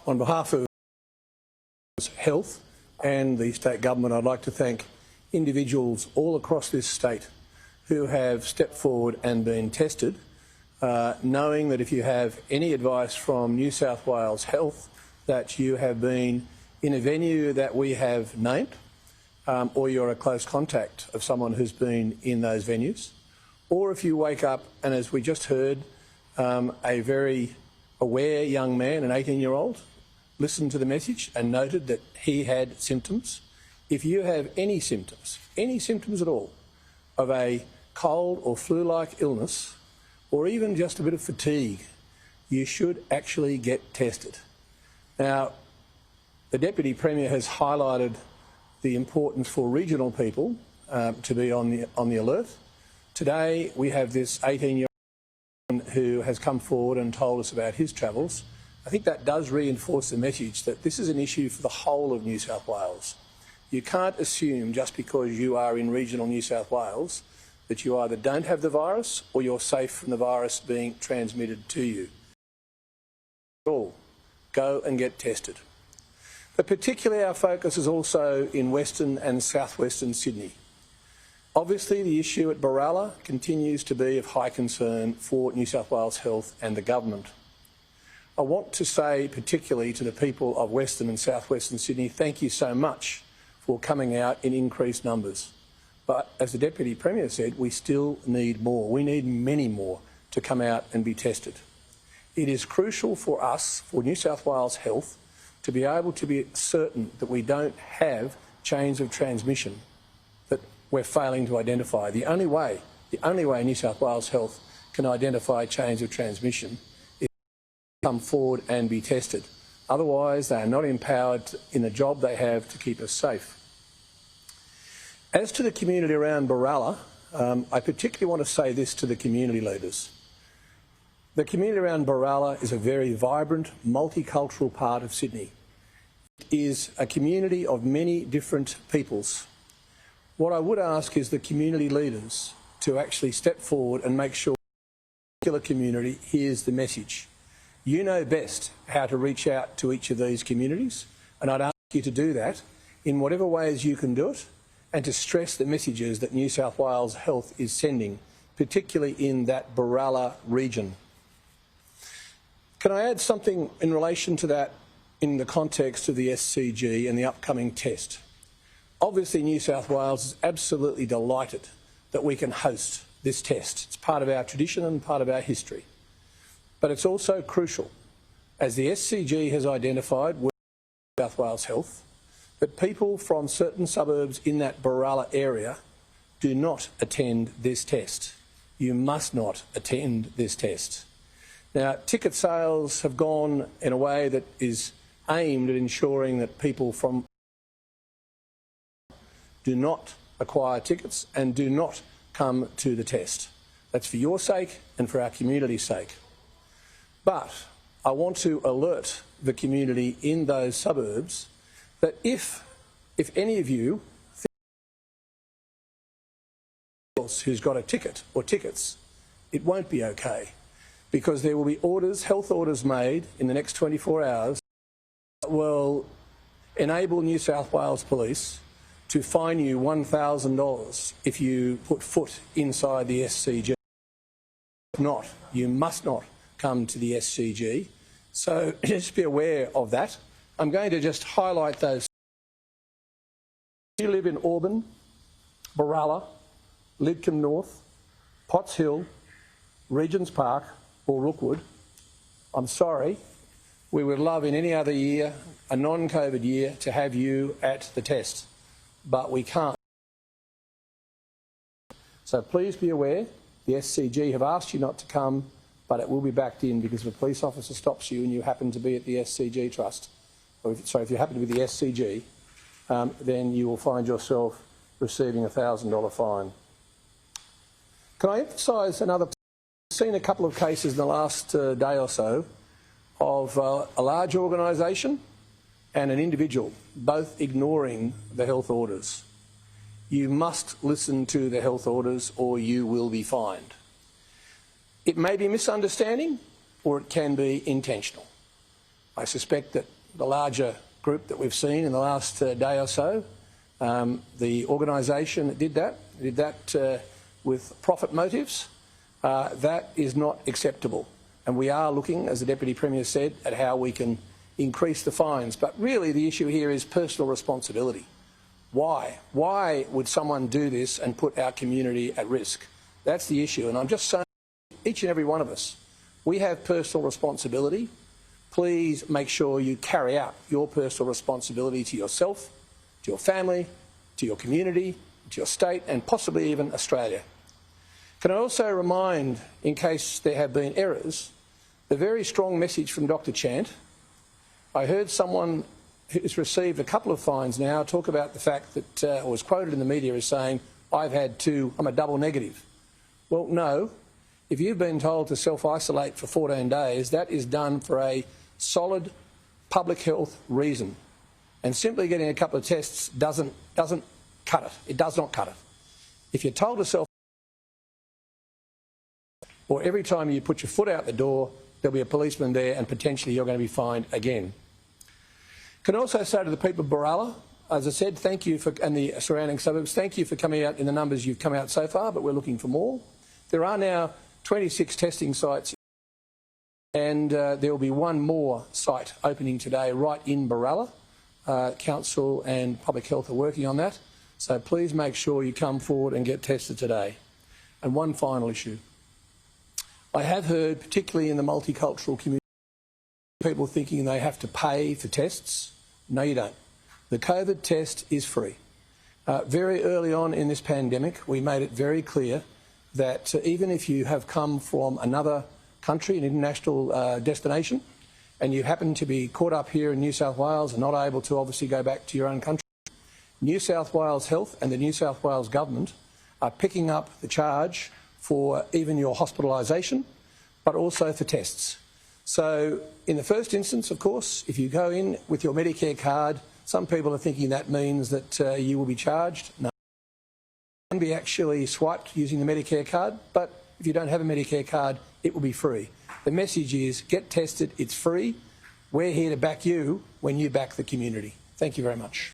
On behalf of Health and the state government, I'd like to thank individuals all across this state who have stepped forward and been tested, knowing that if you have any advice from New South Wales Health that you have been in a venue that we have named, or you're a close contact of someone who's been in those venues, or if you wake up and, as we just heard, a very aware young man, an 18-year-old, listened to the message and noted that he had symptoms. If you have any symptoms at all, of a cold or flu-like illness, or even just a bit of fatigue, you should actually get tested. Now, the Deputy Premier has highlighted the importance for regional people to be on the alert. Today we have this 18-year-old who has come forward and told us about his travels. I think that does reinforce the message that this is an issue for the whole of New South Wales. You can't assume just because you are in regional New South Wales that you either don't have the virus or you're safe from the virus being transmitted to you. Go and get tested. But particularly our focus is also in Western and South-Western Sydney. Obviously the issue at Berala continues to be of high concern for New South Wales Health and the government. I want to say particularly to the people of Western and South-Western Sydney, thank you so much for coming out in increased numbers. But as the Deputy Premier said, we still need more. We need many more to come out and be tested. It is crucial for us, for New South Wales Health, to be able to be certain that we don't have chains of transmission that we're failing to identify. The only way New South Wales Health can identify chains of transmission is to come forward and be tested. Otherwise, they are not empowered in the job they have to keep us safe. As to the community around Berala, I particularly want to say this to the community leaders. The community around Berala is a very vibrant, multicultural part of Sydney. It is a community of many different peoples. What I would ask is the community leaders to actually step forward and make sure the particular community hears the message. You know best how to reach out to each of these communities, and I'd ask you to do that in whatever ways you can do it, and to stress the messages that New South Wales Health is sending, particularly in that Berala region. Can I add something in relation to that in the context of the SCG and the upcoming test? Obviously, New South Wales is absolutely delighted that we can host this test. It's part of our tradition and part of our history. But it's also crucial, as the SCG has identified with New South Wales Health, that people from certain suburbs in that Berala area do not attend this test. You must not attend this test. Now, ticket sales have gone in a way that is aimed at ensuring that people from do not acquire tickets and do not come to the test. That's for your sake and for our community's sake. But I want to alert the community in those suburbs that if any of you who's got a ticket or tickets, it won't be okay, because there will be orders, health orders made in the next 24 hours that will enable New South Wales Police to fine you $1,000 if you put foot inside the SCG. If not, you must not come to the SCG. So just be aware of that. I'm going to just highlight those. If you live in Auburn, Berala, Lidcombe North, Potts Hill, Regents Park or Rookwood, I'm sorry, we would love in any other year, a non-COVID year, to have you at the test, but we can't. So please be aware, the SCG have asked you not to come, but it will be backed in, because if a police officer stops you and you happen to be at the SCG Trust, or if you happen to be the SCG, then you will find yourself receiving a $1,000 fine. Can I emphasise another? I've seen a couple of cases in the last day or so of a large organisation and an individual both ignoring the health orders. You must listen to the health orders or you will be fined. It may be misunderstanding or it can be intentional. I suspect that the larger group that we've seen in the last day or so, the organisation that did that with profit motives, that is not acceptable. And we are looking, as the Deputy Premier said, at how we can increase the fines. But really the issue here is personal responsibility. Why? Why would someone do this and put our community at risk? That's the issue. And I'm just saying, each and every one of us, we have personal responsibility. Please make sure you carry out your personal responsibility to yourself, to your family, to your community, to your state and possibly even Australia. Can I also remind, in case there have been errors, the very strong message from Dr. Chant. I heard someone who's received a couple of fines now talk about the fact that, or was quoted in the media as saying, I'm a double negative. Well, no. If you've been told to self-isolate for 14 days, that is done for a solid public health reason. And simply getting a couple of tests doesn't cut it. It does not cut it. If you're told to self-isolate, or every time you put your foot out the door, there'll be a policeman there and potentially you're going to be fined again. Can I also say to the people of Berala, as I said, thank you and the surrounding suburbs, thank you for coming out in the numbers you've come out so far, but we're looking for more. There are now 26 testing sites and there will be one more site opening today right in Berala. Council and Public Health are working on that, so please make sure you come forward and get tested today. And one final issue. I have heard, particularly in the multicultural community, people thinking they have to pay for tests. No, you don't. The COVID test is free. Very early on in this pandemic, we made it very clear that even if you have come from another country, an international destination, and you happen to be caught up here in New South Wales and not able to obviously go back to your own country, New South Wales Health and the New South Wales Government are picking up the charge for even your hospitalisation, but also for tests. So in the first instance, of course, if you go in with your Medicare card, some people are thinking that means that you will be charged. No. It can be actually swiped using the Medicare card, but if you don't have a Medicare card, it will be free. The message is get tested, it's free. We're here to back you when you back the community. Thank you very much.